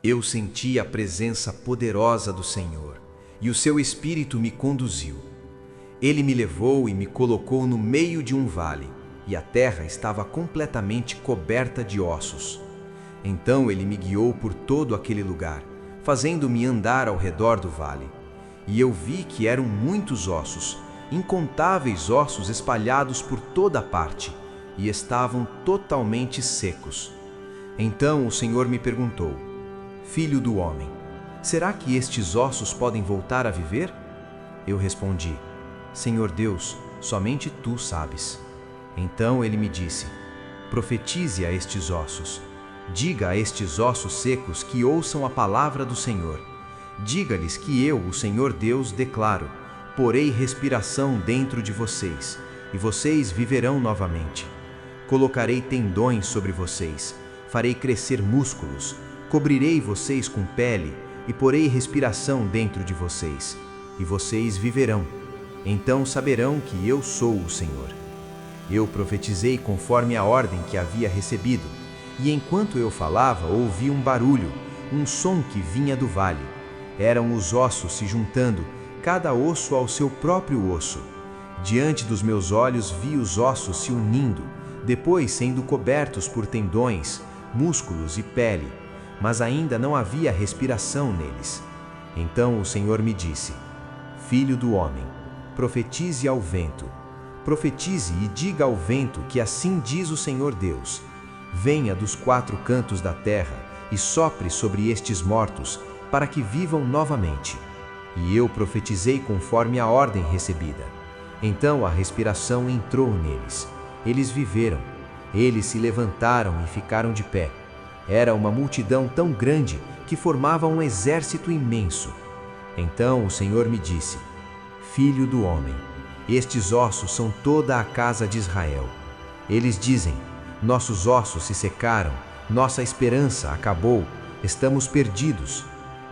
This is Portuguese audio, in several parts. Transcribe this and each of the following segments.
Eu senti a presença poderosa do Senhor, e o seu Espírito me conduziu. Ele me levou e me colocou no meio de um vale, e a terra estava completamente coberta de ossos. Então ele me guiou por todo aquele lugar, fazendo-me andar ao redor do vale. E eu vi que eram muitos ossos, incontáveis ossos espalhados por toda parte, e estavam totalmente secos. Então o Senhor me perguntou: Filho do homem, será que estes ossos podem voltar a viver? Eu respondi: Senhor Deus, somente tu sabes. Então ele me disse: Profetize a estes ossos. Diga a estes ossos secos que ouçam a palavra do Senhor. Diga-lhes que eu, o Senhor Deus, declaro: porei respiração dentro de vocês, e vocês viverão novamente. Colocarei tendões sobre vocês, farei crescer músculos, cobrirei vocês com pele, e porei respiração dentro de vocês, e vocês viverão. Então saberão que eu sou o Senhor. Eu profetizei conforme a ordem que havia recebido, e enquanto eu falava, ouvi um barulho, um som que vinha do vale. Eram os ossos se juntando, cada osso ao seu próprio osso. Diante dos meus olhos vi os ossos se unindo, depois sendo cobertos por tendões, músculos e pele, mas ainda não havia respiração neles. Então o Senhor me disse: Filho do homem, profetize ao vento. Profetize e diga ao vento que assim diz o Senhor Deus: venha dos 4 cantos da terra e sopre sobre estes mortos, para que vivam novamente. E eu profetizei conforme a ordem recebida. Então a respiração entrou neles. Eles viveram. Eles se levantaram e ficaram de pé. Era uma multidão tão grande que formava um exército imenso. Então o Senhor me disse: Filho do homem, estes ossos são toda a casa de Israel. Eles dizem: nossos ossos se secaram, nossa esperança acabou, estamos perdidos.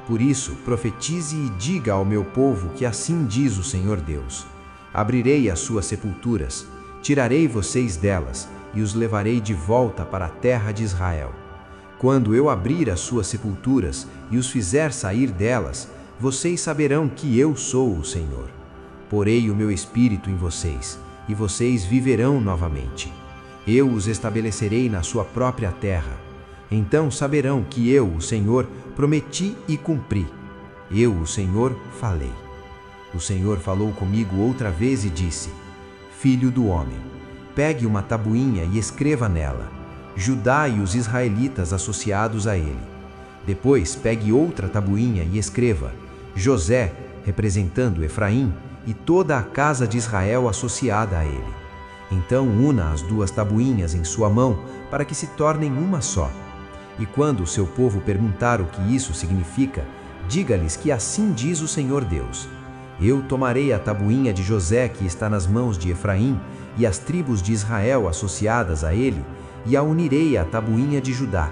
Por isso, profetize e diga ao meu povo que assim diz o Senhor Deus: abrirei as suas sepulturas, tirarei vocês delas e os levarei de volta para a terra de Israel. Quando eu abrir as suas sepulturas e os fizer sair delas, vocês saberão que eu sou o Senhor. Porei o meu espírito em vocês, e vocês viverão novamente. Eu os estabelecerei na sua própria terra. Então saberão que eu, o Senhor, prometi e cumpri. Eu, o Senhor, falei. O Senhor falou comigo outra vez e disse: Filho do homem, pegue uma tabuinha e escreva nela: Judá e os israelitas associados a ele. Depois pegue outra tabuinha e escreva: José, representando Efraim, e toda a casa de Israel associada a ele. Então una as 2 tabuinhas em sua mão, para que se tornem uma só. E quando o seu povo perguntar o que isso significa, diga-lhes que assim diz o Senhor Deus: eu tomarei a tabuinha de José que está nas mãos de Efraim e as tribos de Israel associadas a ele, e a unirei à tabuinha de Judá.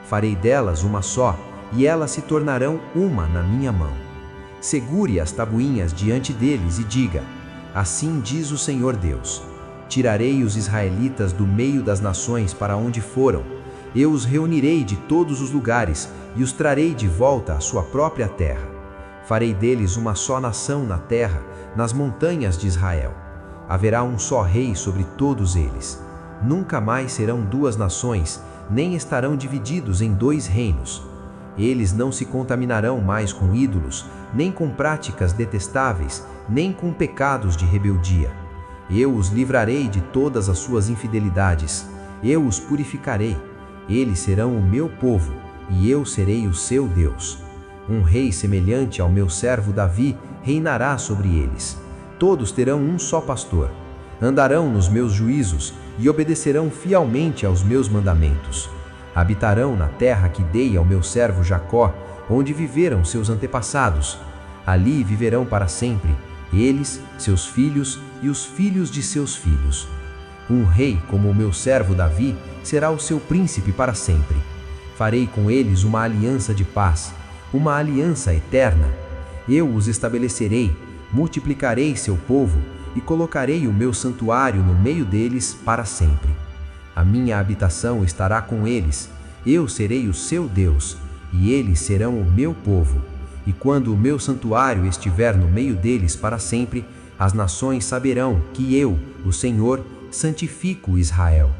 Farei delas uma só, e elas se tornarão uma na minha mão. Segure as tabuinhas diante deles e diga: assim diz o Senhor Deus: tirarei os israelitas do meio das nações para onde foram. Eu os reunirei de todos os lugares e os trarei de volta à sua própria terra. Farei deles uma só nação na terra, nas montanhas de Israel. Haverá um só rei sobre todos eles. Nunca mais serão 2 nações, nem estarão divididos em 2 reinos. Eles não se contaminarão mais com ídolos, nem com práticas detestáveis, nem com pecados de rebeldia. Eu os livrarei de todas as suas infidelidades. Eu os purificarei. Eles serão o meu povo, e eu serei o seu Deus. Um rei semelhante ao meu servo Davi reinará sobre eles. Todos terão um só pastor. Andarão nos meus juízos e obedecerão fielmente aos meus mandamentos. Habitarão na terra que dei ao meu servo Jacó, onde viveram seus antepassados. Ali viverão para sempre, eles, seus filhos e os filhos de seus filhos. Um rei como o meu servo Davi será o seu príncipe para sempre. Farei com eles uma aliança de paz, uma aliança eterna. Eu os estabelecerei, multiplicarei seu povo e colocarei o meu santuário no meio deles para sempre. A minha habitação estará com eles, eu serei o seu Deus, e eles serão o meu povo. E quando o meu santuário estiver no meio deles para sempre, as nações saberão que eu, o Senhor, santifico Israel.